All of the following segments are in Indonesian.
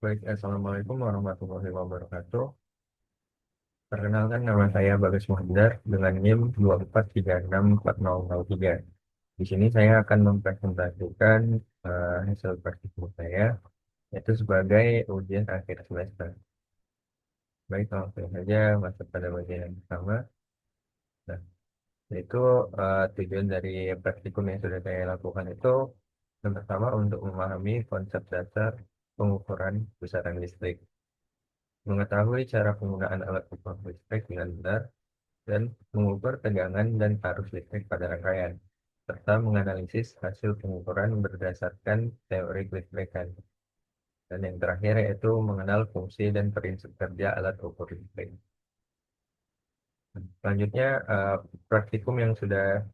Baik, Assalamualaikum warahmatullahi wabarakatuh. Perkenalkan nama saya Bagas Muhdar dengan NIM 24364003. Di sini saya akan mempresentasikan hasil praktikum saya, yaitu sebagai ujian akhir semester. Baik, langsung saja masuk pada bagian yang pertama. Nah, yaitu tujuan dari praktikum yang sudah saya lakukan itu yang pertama untuk memahami konsep dasar pengukuran besaran listrik, mengetahui cara penggunaan alat ukur listrik dengan benar, dan mengukur tegangan dan arus listrik pada rangkaian, serta menganalisis hasil pengukuran berdasarkan teori kelistrikan. Dan yang terakhir yaitu mengenal fungsi dan prinsip kerja alat ukur listrik. Selanjutnya, praktikum yang sudah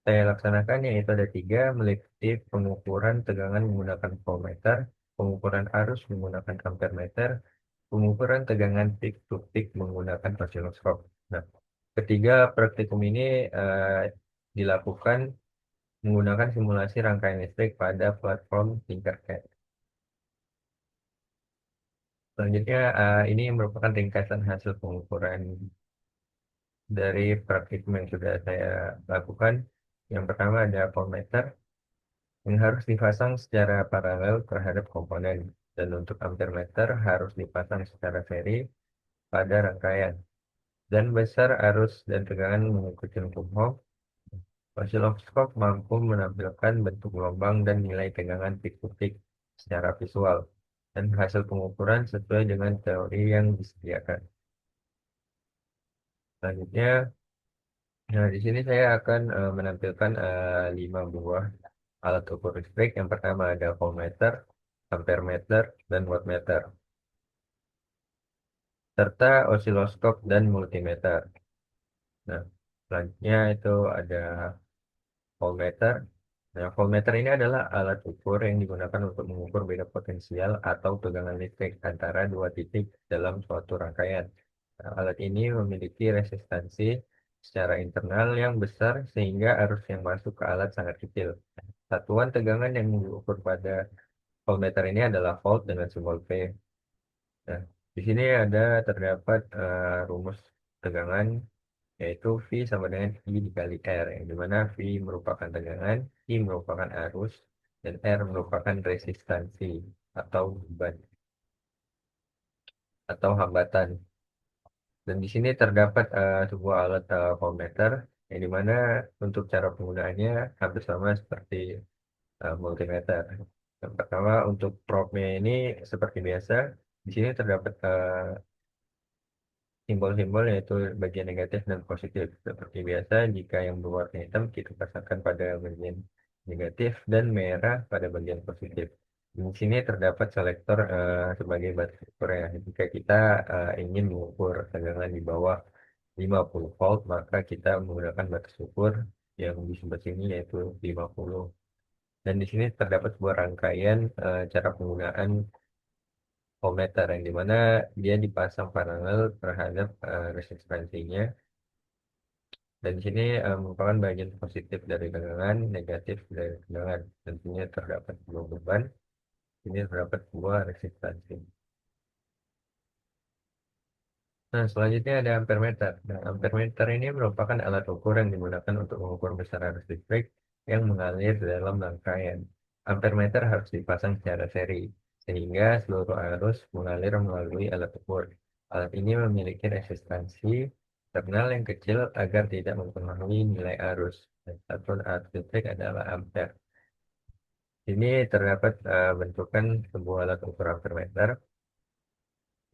saya laksanakan yaitu ada tiga, meliputi pengukuran tegangan menggunakan voltmeter, pengukuran arus menggunakan ampermeter, pengukuran tegangan peak to peak menggunakan osiloskop. Nah, ketiga praktikum ini dilakukan menggunakan simulasi rangkaian listrik pada platform Tinkercad. Selanjutnya, ini merupakan ringkasan hasil pengukuran dari praktikum yang sudah saya lakukan. Yang pertama ada voltmeter yang harus dipasang secara paralel terhadap komponen, dan untuk ampermeter harus dipasang secara seri pada rangkaian. Dan besar arus dan tegangan mengikuti hukum. Osiloskop mampu menampilkan bentuk gelombang dan nilai tegangan peak to peak secara visual, dan hasil pengukuran sesuai dengan teori yang disediakan. Selanjutnya, nah di sini saya akan menampilkan 5 buah alat ukur listrik. Yang pertama ada voltmeter, ampermeter, dan wattmeter, serta osiloskop dan multimeter. Nah, selanjutnya itu ada voltmeter. Nah, voltmeter ini adalah alat ukur yang digunakan untuk mengukur beda potensial atau tegangan listrik antara dua titik dalam suatu rangkaian. Nah, alat ini memiliki resistansi secara internal yang besar sehingga arus yang masuk ke alat sangat kecil. Satuan tegangan yang diukur pada voltmeter ini adalah volt dengan simbol V. Nah, di sini terdapat rumus tegangan, yaitu V sama dengan I dikali R, yang dimana V merupakan tegangan, I merupakan arus, dan R merupakan resistansi atau beban atau hambatan. Dan di sini terdapat sebuah alat voltmeter, yang dimana untuk cara penggunaannya hampir sama seperti multimeter. Yang pertama untuk probe-nya ini seperti biasa, di sini terdapat simbol-simbol yaitu bagian negatif dan positif. Seperti biasa, jika yang berwarna hitam kita pasangkan pada bagian negatif dan merah pada bagian positif. Di sini terdapat selektor sebagai batas ukur ya. Jika kita ingin mengukur tegangan di bawah 50 volt, maka kita menggunakan batas ukur yang di sebelah sini yaitu 50. Dan di sini terdapat sebuah rangkaian cara penggunaan voltmeter, yang dimana dia dipasang paralel terhadap resistansinya, dan di sini merupakan bagian positif dari tegangan, negatif dari tegangan. Tentunya terdapat sebuah beban, ini terdapat sebuah resistansi. Nah, selanjutnya ada ampermeter. Nah, ampermeter ini merupakan alat ukur yang digunakan untuk mengukur besaran arus listrik yang mengalir dalam rangkaian. Ampermeter harus dipasang secara seri, sehingga seluruh arus mengalir melalui alat ukur. Alat ini memiliki resistansi internal yang kecil agar tidak mempengaruhi nilai arus. Dan satuan arus listrik adalah ampere. Ini terdapat bentukan sebuah alat ukur ampermeter,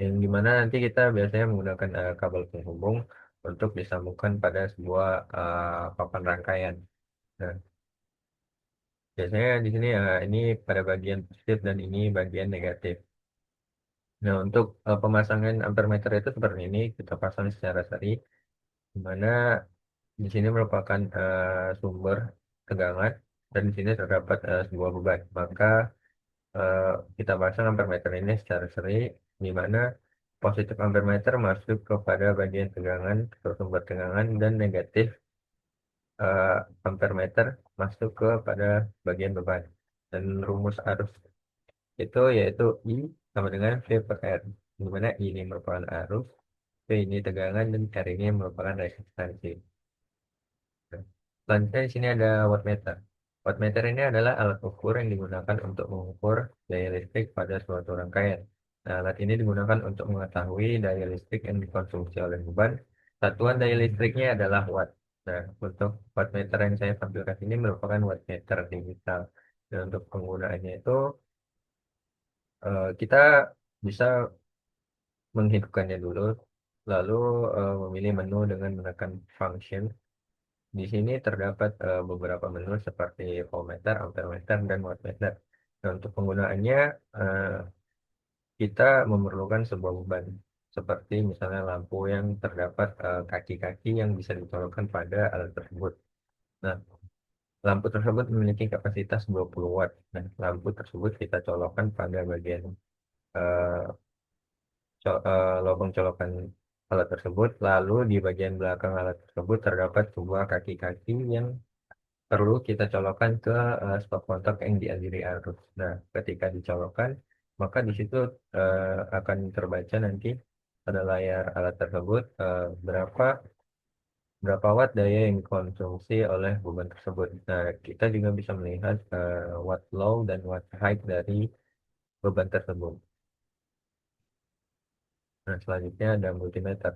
yang dimana nanti kita biasanya menggunakan kabel penghubung untuk disambungkan pada sebuah papan rangkaian. Nah, biasanya di sini ini pada bagian positif dan ini bagian negatif. Nah, untuk pemasangan ampermeter itu seperti ini, kita pasang secara seri, di mana di sini merupakan sumber tegangan, dan di sini terdapat sebuah beban. Maka eh, kita pasang ampermeter ini secara seri, di mana positif ampermeter masuk kepada bagian tegangan atau sumber tegangan, dan negatif eh, ampermeter masuk kepada bagian beban. Dan rumus arus itu yaitu I sama dengan V per R, di mana I ini merupakan arus, V ini tegangan, dan R ini merupakan resistansi. Nah, selanjutnya di sini ada wattmeter. Wattmeter ini adalah alat ukur yang digunakan untuk mengukur daya listrik pada suatu rangkaian. Nah, alat ini digunakan untuk mengetahui daya listrik yang dikonsumsi oleh beban. Satuan daya listriknya adalah watt. Nah, untuk wattmeter yang saya tampilkan ini merupakan wattmeter digital. Dan untuk penggunaannya itu kita bisa menghidupkannya dulu, lalu memilih menu dengan menekan function. Di sini terdapat beberapa menu seperti voltmeter, ampermeter, dan wattmeter. Nah, untuk penggunaannya eh, kita memerlukan sebuah beban, seperti misalnya lampu yang terdapat kaki-kaki yang bisa dicolokkan pada alat tersebut. Nah, lampu tersebut memiliki kapasitas 20 watt. Nah, lampu tersebut kita colokkan pada bagian eh, lubang colokan alat tersebut. Lalu di bagian belakang alat tersebut terdapat sebuah kaki-kaki yang perlu kita colokkan ke stop kontak yang dialiri arus. Nah, ketika dicolokkan, maka di situ akan terbaca nanti pada layar alat tersebut berapa watt daya yang dikonsumsi oleh beban tersebut. Nah, kita juga bisa melihat watt low dan watt high dari beban tersebut. Nah, selanjutnya ada multimeter.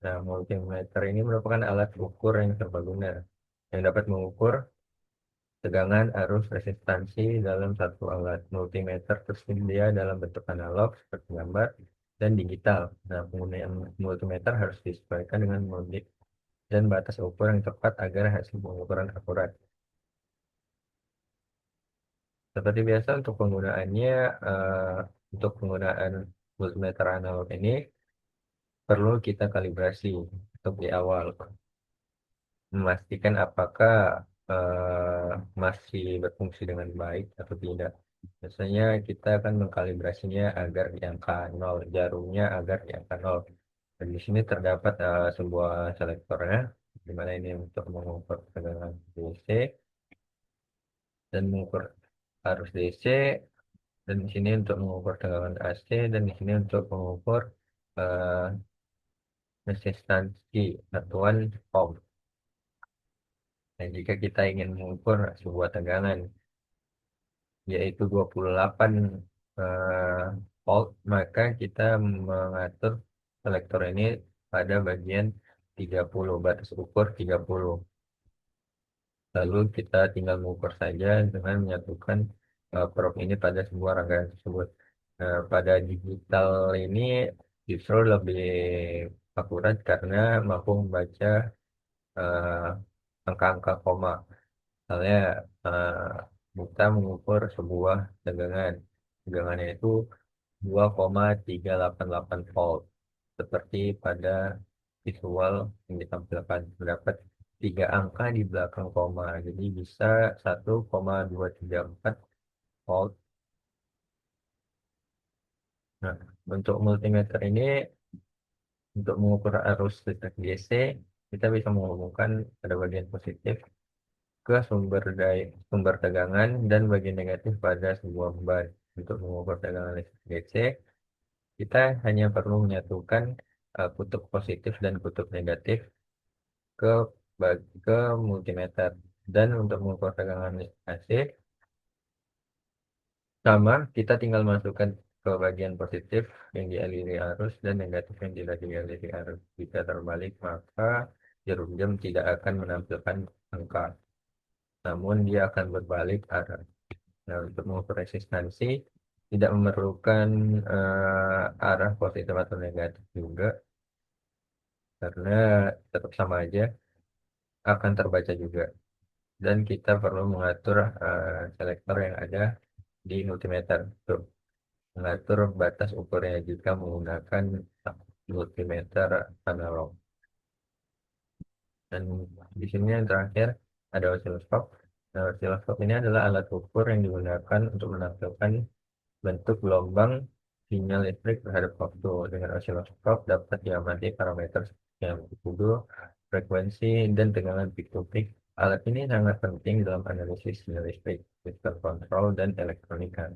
Nah, multimeter ini merupakan alat ukur yang serbaguna yang dapat mengukur tegangan, arus, resistansi dalam satu alat. Multimeter tersedia dalam bentuk analog seperti gambar dan digital. Nah, penggunaan multimeter harus disesuaikan dengan model dan batas ukur yang tepat agar hasil pengukuran akurat. Seperti biasa untuk penggunaannya, eh, untuk penggunaan multimeter analog ini perlu kita kalibrasi untuk di awal, memastikan apakah masih berfungsi dengan baik atau tidak. Biasanya kita akan mengkalibrasinya agar di angka 0, jarumnya agar di angka 0. Dan di sini terdapat sebuah selektornya, di mana ini untuk mengukur tegangan DC dan mengukur arus DC, dan di sini untuk mengukur tegangan AC, dan di sini untuk mengukur eh, resistansi satuan ohm. Dan jika kita ingin mengukur sebuah tegangan yaitu 28 eh, volt, maka kita mengatur selektor ini pada bagian 30, batas ukur 30. Lalu kita tinggal mengukur saja dengan menyatukan probe ini pada sebuah rangkaian tersebut. Pada digital ini justru lebih akurat karena mampu membaca eh, angka-angka koma. Misalnya eh, kita mengukur sebuah tegangan. Tegangannya itu 2,388 volt. Seperti pada visual yang ditampilkan. Terdapat tiga angka di belakang koma. Jadi bisa 1,234 volt. Nah, untuk multimeter ini, untuk mengukur arus listrik DC, kita bisa menghubungkan pada bagian positif ke sumber tegangan dan bagian negatif pada sebuah beban. Untuk mengukur tegangan listrik DC, kita hanya perlu menyatukan kutub positif dan kutub negatif ke ke multimeter. Dan untuk mengukur tegangan listrik AC, sama kita tinggal masukkan ke bagian positif yang dialiri arus dan negatif yang tidak dialiri arus. Jika terbalik, maka jarum jam tidak akan menampilkan angka, namun dia akan berbalik arah. Nah, untuk mengukur resistansi tidak memerlukan arah positif atau negatif juga, karena tetap sama aja akan terbaca juga. Dan kita perlu mengatur selektor yang ada di multimeter untuk mengatur batas ukurnya jika menggunakan multimeter analog. Dan di sini yang terakhir ada osiloskop. Nah, osiloskop ini adalah alat ukur yang digunakan untuk menampilkan bentuk gelombang sinyal listrik terhadap waktu. Dengan osiloskop dapat diamati parameter seperti amplitudo, frekuensi, dan tegangan peak to peak. Alat ini sangat penting dalam analisis sinyal listrik, sistem kontrol, dan elektronika.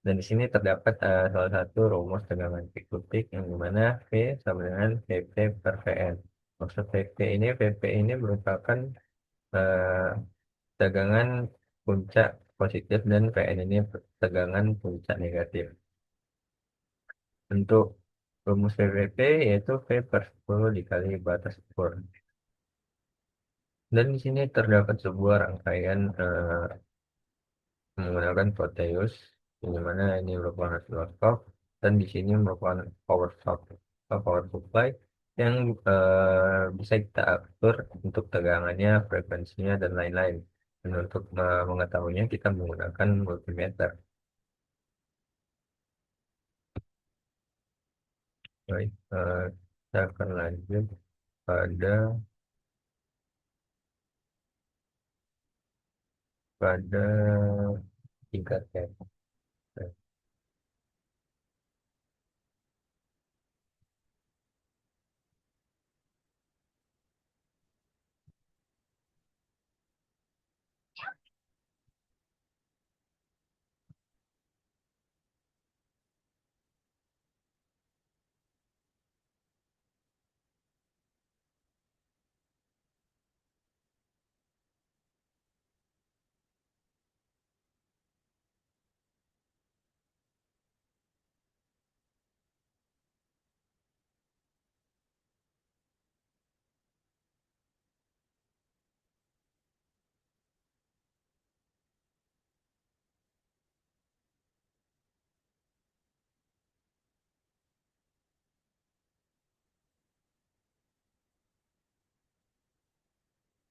Dan di sini terdapat salah satu rumus tegangan pik-to-pik yang dimana V sama dengan VP per VN. Maksud VP ini merupakan eh, tegangan puncak positif dan VN ini tegangan puncak negatif. Untuk rumus VVP yaitu V per 10 dikali batas ukur. Dan di sini terdapat sebuah rangkaian menggunakan proteus, di mana ini merupakan oscilloscope dan di sini merupakan power supply yang bisa kita atur untuk tegangannya, frekuensinya dan lain-lain. Dan untuk mengetahuinya kita menggunakan multimeter. Baik, kita akan lanjut pada pada tingkat ya.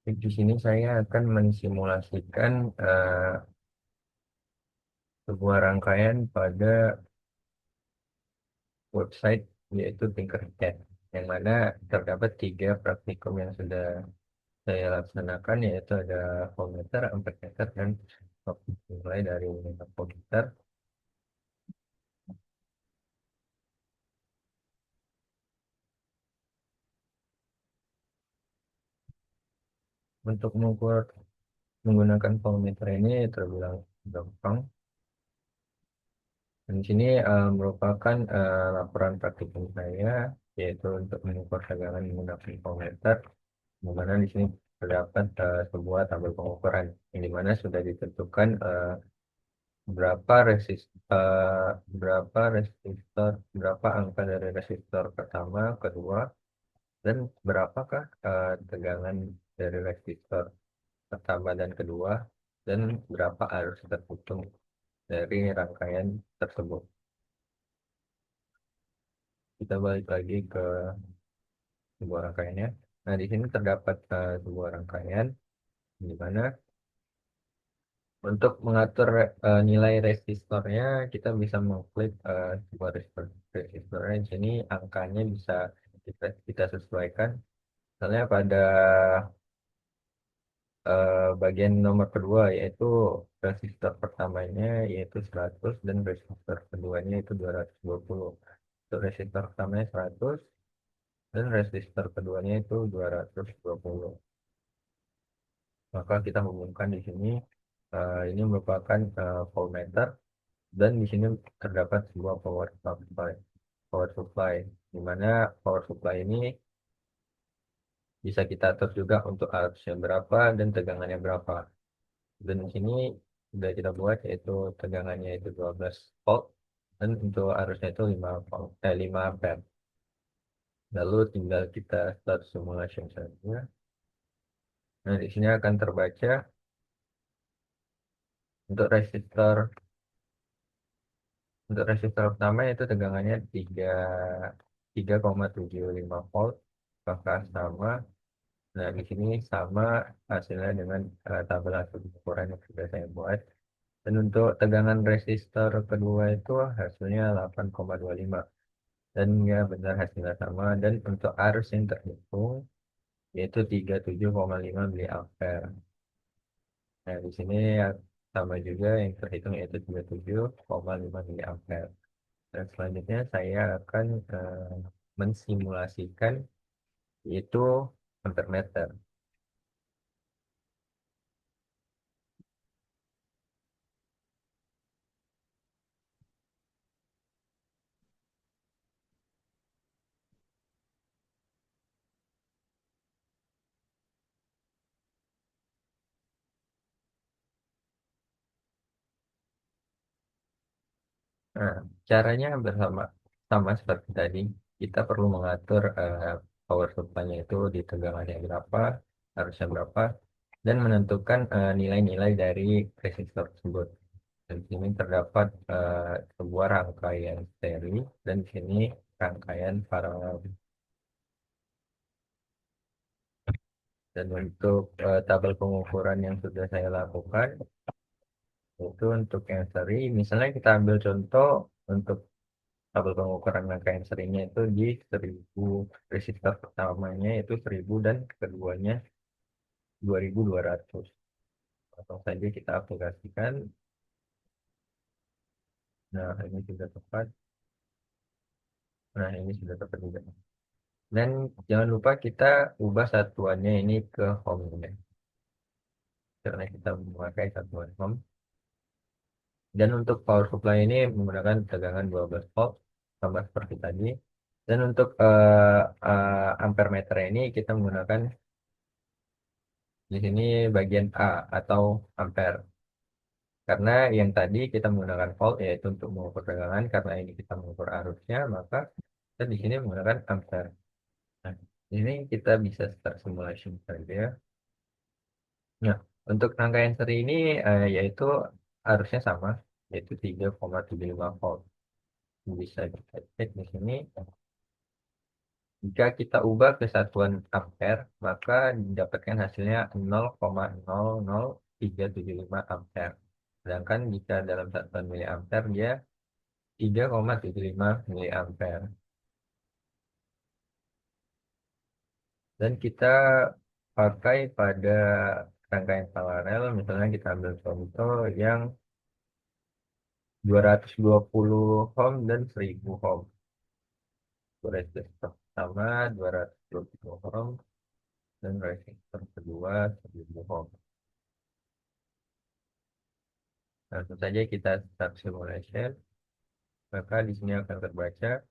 Di sini saya akan mensimulasikan sebuah rangkaian pada website yaitu Tinkercad, yang mana terdapat tiga praktikum yang sudah saya laksanakan, yaitu ada voltmeter, ampermeter, dan mulai dari voltmeter. Untuk mengukur menggunakan voltmeter ini terbilang gampang. Dan di sini merupakan laporan praktikum saya, yaitu untuk mengukur tegangan menggunakan voltmeter, di mana di sini terdapat sebuah tabel pengukuran, yang dimana sudah ditentukan berapa berapa angka dari resistor pertama, kedua, dan berapakah tegangan dari resistor pertama dan kedua, dan berapa arus terhitung dari rangkaian tersebut. Kita balik lagi ke sebuah rangkaiannya. Nah, di sini terdapat sebuah rangkaian di mana untuk mengatur nilai resistornya kita bisa mengklik sebuah resistornya. Di sini angkanya bisa kita sesuaikan. Misalnya pada bagian nomor kedua, yaitu resistor pertamanya yaitu 100 dan resistor keduanya itu 220. Untuk resistor pertamanya 100 dan resistor keduanya itu 220. Maka kita hubungkan di sini, ini merupakan voltmeter, dan di sini terdapat sebuah power supply, di mana power supply ini bisa kita atur juga untuk arusnya berapa dan tegangannya berapa. Dan di sini sudah kita buat, yaitu tegangannya itu 12 volt dan untuk arusnya itu 5 ampere. Lalu tinggal kita start simulation saja. Nah, di sini akan terbaca untuk resistor pertama itu tegangannya 3,75 volt, apakah sama. Nah, di sini sama hasilnya dengan tabel hasil ukuran yang sudah saya buat. Dan untuk tegangan resistor kedua itu hasilnya 8,25. Dan ya benar hasilnya sama. Dan untuk arus yang terhitung yaitu 37,5 miliampere. Nah, di sini ya, sama juga yang terhitung yaitu 37,5 miliampere. Dan selanjutnya saya akan mensimulasikan yaitu ampermeter. Nah, caranya bersama sama seperti tadi, kita perlu mengatur power supply-nya itu di tegangannya berapa, harusnya berapa, dan menentukan nilai-nilai dari resistor tersebut. Dan di sini terdapat sebuah rangkaian seri dan di sini rangkaian paralel. Dan untuk tabel pengukuran yang sudah saya lakukan, itu untuk yang seri, misalnya kita ambil contoh untuk tabel pengukuran rangkaian serinya itu di 1000, resistor pertamanya itu 1000 dan keduanya 2200. Langsung saja kita aplikasikan. Nah, ini sudah tepat. Nah, ini sudah tepat juga. Dan jangan lupa kita ubah satuannya ini ke ohm ya. Karena kita memakai satuan ohm. Dan untuk power supply ini menggunakan tegangan 12 volt sama seperti tadi. Dan untuk ampere meter ini kita menggunakan di sini bagian A atau ampere. Karena yang tadi kita menggunakan volt yaitu untuk mengukur tegangan, karena ini kita mengukur arusnya, maka kita di sini menggunakan ampere. Nah, ini kita bisa start simulation saja. Nah, untuk rangkaian seri ini yaitu arusnya sama, yaitu 3,75 volt. Bisa kita cek di sini. Jika kita ubah ke satuan ampere, maka didapatkan hasilnya 0,00375 ampere. Sedangkan jika dalam satuan miliampere dia 3,75 miliampere. Dan kita pakai pada rangkaian paralel, misalnya kita ambil contoh yang 220 ohm dan 1000 ohm. Resistor pertama 220 ohm dan resistor kedua 1000 ohm. Langsung saja kita start simulation, maka di sini akan terbaca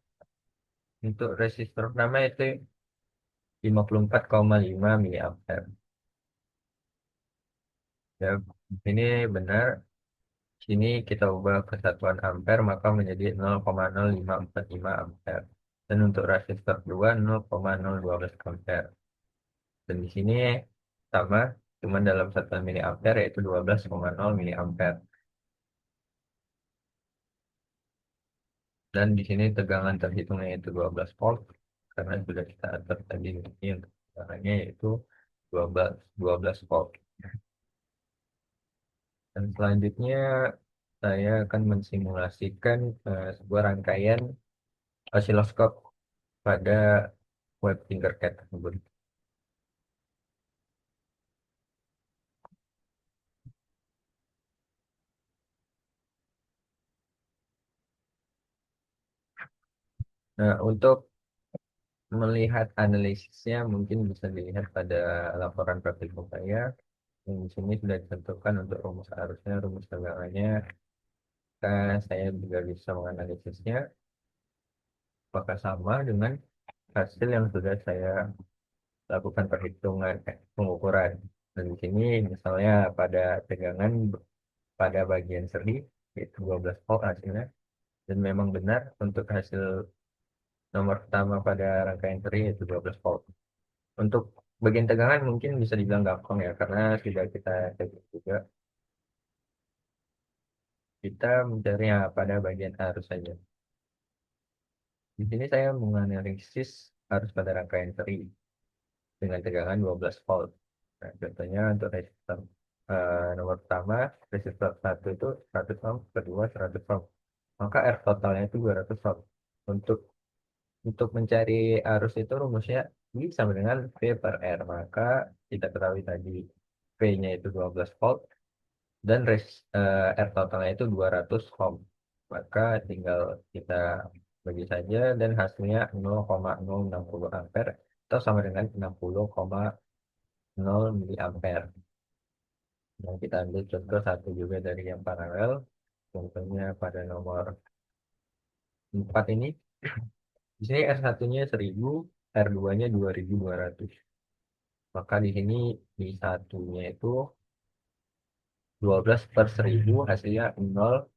untuk resistor pertama itu 54,5 miliampere. Ya, ini benar. Sini kita ubah kesatuan ampere maka menjadi 0,0545 ampere. Dan untuk resistor 2 0,012 ampere. Dan di sini sama, cuma dalam satuan miliampere yaitu 12,0 miliampere. Dan di sini tegangan terhitungnya itu 12 volt karena sudah kita atur tadi ini untuk tegangannya yaitu 12 volt. Dan selanjutnya saya akan mensimulasikan sebuah rangkaian osiloskop pada web Tinkercad tersebut. Nah, untuk melihat analisisnya mungkin bisa dilihat pada laporan praktikum saya. Yang di sini sudah ditentukan untuk rumus arusnya, rumus tegangannya. Saya juga bisa menganalisisnya apakah sama dengan hasil yang sudah saya lakukan perhitungan pengukuran. Dan di sini misalnya pada tegangan pada bagian seri yaitu 12 volt hasilnya, dan memang benar untuk hasil nomor pertama pada rangkaian seri yaitu 12 volt. Untuk bagian tegangan mungkin bisa dibilang gampang ya, karena sudah kita cek juga. Kita mencarinya pada bagian arus saja. Di sini saya menganalisis arus pada rangkaian seri dengan tegangan 12 volt. Nah, contohnya untuk resistor nomor pertama, resistor satu itu 100 ohm, kedua 100 ohm. Maka R totalnya itu 200 ohm. Untuk untuk mencari arus itu rumusnya I sama dengan V per R. Maka kita ketahui tadi V-nya itu 12 volt dan R totalnya itu 200 ohm. Maka tinggal kita bagi saja dan hasilnya 0,060 ampere atau sama dengan 60,0 miliampere. Yang kita ambil contoh satu juga dari yang paralel. Contohnya pada nomor 4 ini. Di sini R1-nya 1000, R2-nya 2200. Maka di sini di satunya itu 12 per 1000 hasilnya 0,060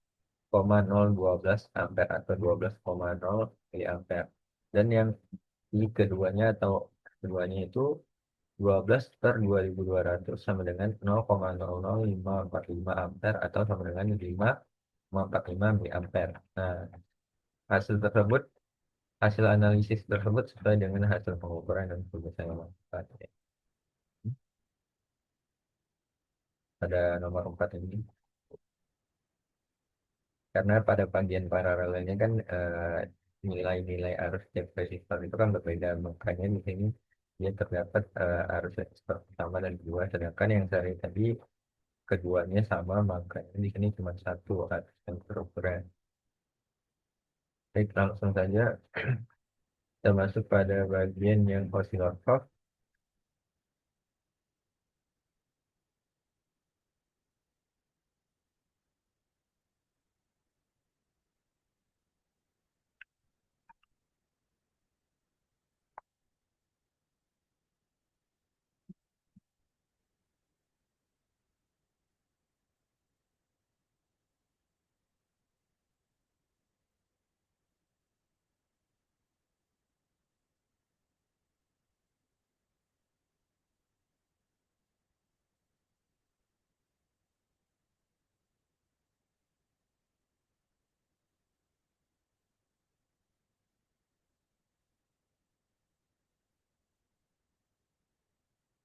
12 ampere atau 12,0 miliampere. Dan yang di keduanya atau keduanya itu 12 per 2200 sama dengan 0,00545 ampere atau sama dengan 5,45 miliampere. Nah, hasil tersebut, hasil analisis tersebut sesuai dengan hasil pengukuran dan sudah saya lakukan. Pada nomor 4 ini, karena pada bagian paralelnya kan nilai-nilai arus setiap resistor itu kan berbeda, makanya di sini dia terdapat arus resistor pertama dan kedua, sedangkan yang seri tadi keduanya sama, makanya di sini cuma satu arus yang berukuran. Baik, langsung saja kita masuk pada bagian yang osiloskop.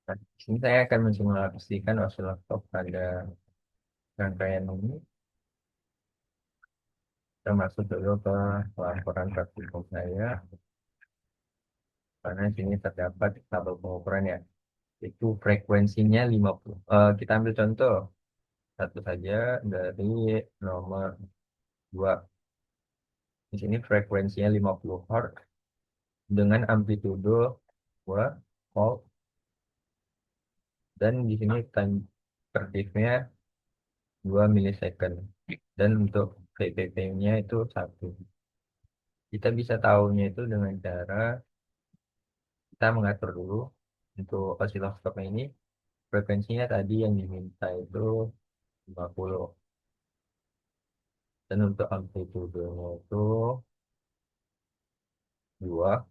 Nah, di sini saya akan mensimulasikan osiloskop pada rangkaian ini. Kita masuk dulu ke laporan praktikum saya, karena di sini terdapat tabel pengukuran ya. Itu frekuensinya 50. Kita ambil contoh satu saja dari nomor 2. Di sini frekuensinya 50 Hz dengan amplitudo 2 volt, dan di sini time per nya 2 milisecond, dan untuk VPP-nya itu 1. Kita bisa tahunya itu dengan cara kita mengatur dulu untuk osiloskop ini. Frekuensinya tadi yang diminta itu 50, dan untuk amplitudenya itu 2,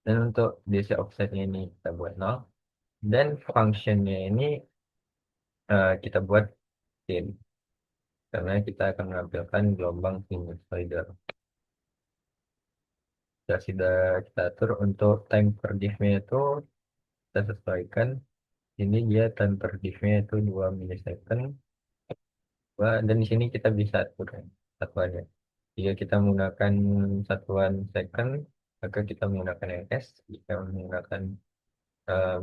dan untuk DC offsetnya ini kita buat 0, dan functionnya ini kita buat sin, karena kita akan menampilkan gelombang sinusoidal. Sudah kita atur untuk time per diff-nya itu kita sesuaikan. Ini dia time per diff-nya itu 2 milisecond. Dan di sini kita bisa atur satuannya. Jika kita menggunakan satuan second, maka kita menggunakan ms. Jika menggunakan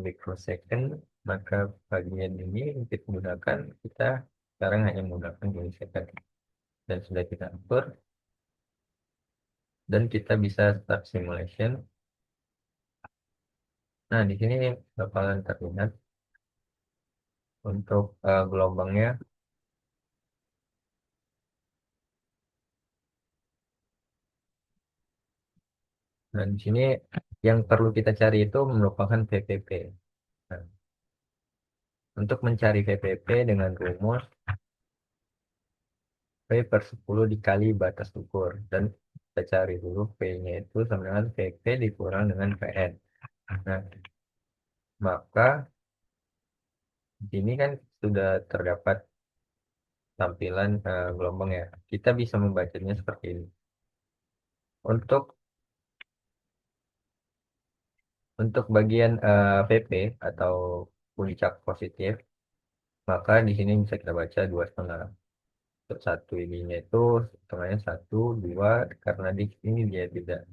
microsecond, maka bagian ini kita gunakan, kita sekarang hanya menggunakan milisecond. Dan sudah kita atur, dan kita bisa start simulation. Nah, di sini bakalan terlihat untuk gelombangnya. Nah, di sini yang perlu kita cari itu merupakan VPP. Nah, untuk mencari VPP dengan rumus V per 10 dikali batas ukur. Dan kita cari dulu P-nya itu sama dengan VP dikurang dengan Pn. Nah, maka di sini kan sudah terdapat tampilan gelombang ya. Kita bisa membacanya seperti ini. Untuk bagian VP atau puncak positif, maka di sini bisa kita baca 2,5. Untuk satu ininya itu setengahnya 1, 2, karena di sini dia tidak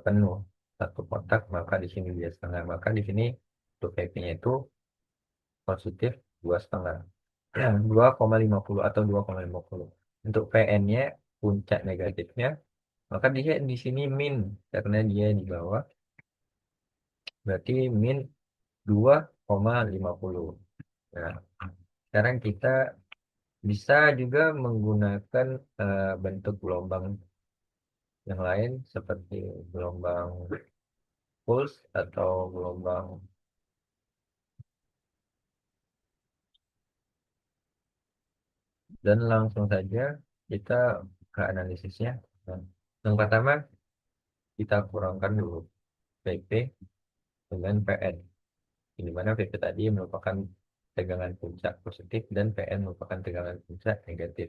penuh satu kotak, maka di sini dia setengah. Maka di sini untuk PP-nya itu positif 2,5. 2,50 atau 2,50. Untuk PN-nya puncak negatifnya, maka dia di sini min, karena dia di bawah, berarti min 2,50. Nah, sekarang kita bisa juga menggunakan bentuk gelombang yang lain seperti gelombang pulse atau gelombang Dan langsung saja kita ke analisisnya. Nah, yang pertama, kita kurangkan dulu PP dengan PN. Di mana PP tadi merupakan tegangan puncak positif dan PN merupakan tegangan puncak negatif.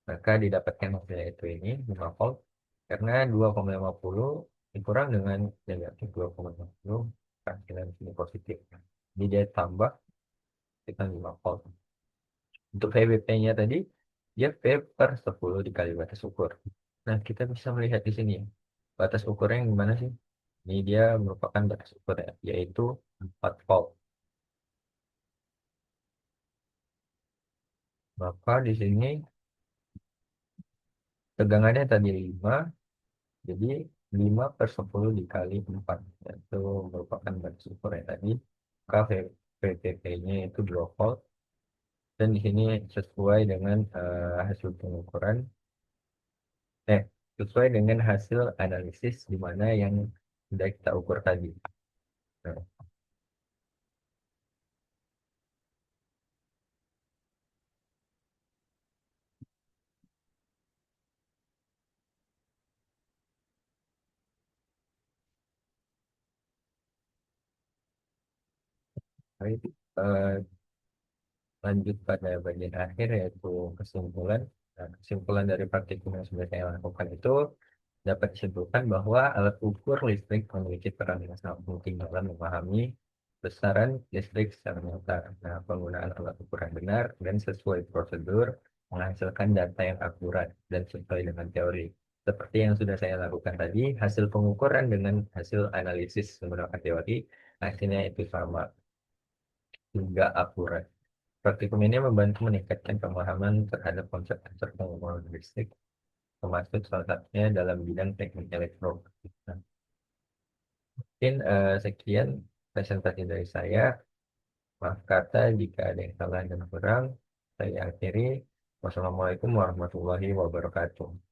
Maka didapatkan hasilnya itu ini 5 volt karena 2,50 dikurang dengan negatif 2,50 hasilnya sini positif. Jadi dia tambah kita 5 volt. Untuk VBP-nya tadi dia V per 10 dikali batas ukur. Nah, kita bisa melihat di sini ya. Batas ukurnya yang gimana sih? Ini dia merupakan batas ukur ya, yaitu 4 volt. Maka di sini tegangannya tadi 5, jadi 5 per 10 dikali 4. Itu merupakan batas ukurnya tadi. Maka VPP-nya itu 2 volt. Dan di sini sesuai dengan hasil pengukuran, eh, sesuai dengan hasil analisis di mana yang sudah kita ukur tadi. Nah, baik, lanjut pada bagian akhir yaitu kesimpulan. Nah, kesimpulan dari praktikum yang sudah saya lakukan itu dapat disimpulkan bahwa alat ukur listrik memiliki peran yang sangat penting dalam memahami besaran listrik secara nyata. Nah, penggunaan alat ukur yang benar dan sesuai prosedur menghasilkan data yang akurat dan sesuai dengan teori. Seperti yang sudah saya lakukan tadi, hasil pengukuran dengan hasil analisis menggunakan teori, hasilnya itu sama, juga akurat. Praktikum ini membantu meningkatkan pemahaman terhadap konsep-konsep pengukuran listrik, termasuk salah satunya dalam bidang teknik elektro. Nah, mungkin sekian presentasi dari saya. Maaf kata jika ada yang salah dan kurang. Saya akhiri. Wassalamualaikum warahmatullahi wabarakatuh.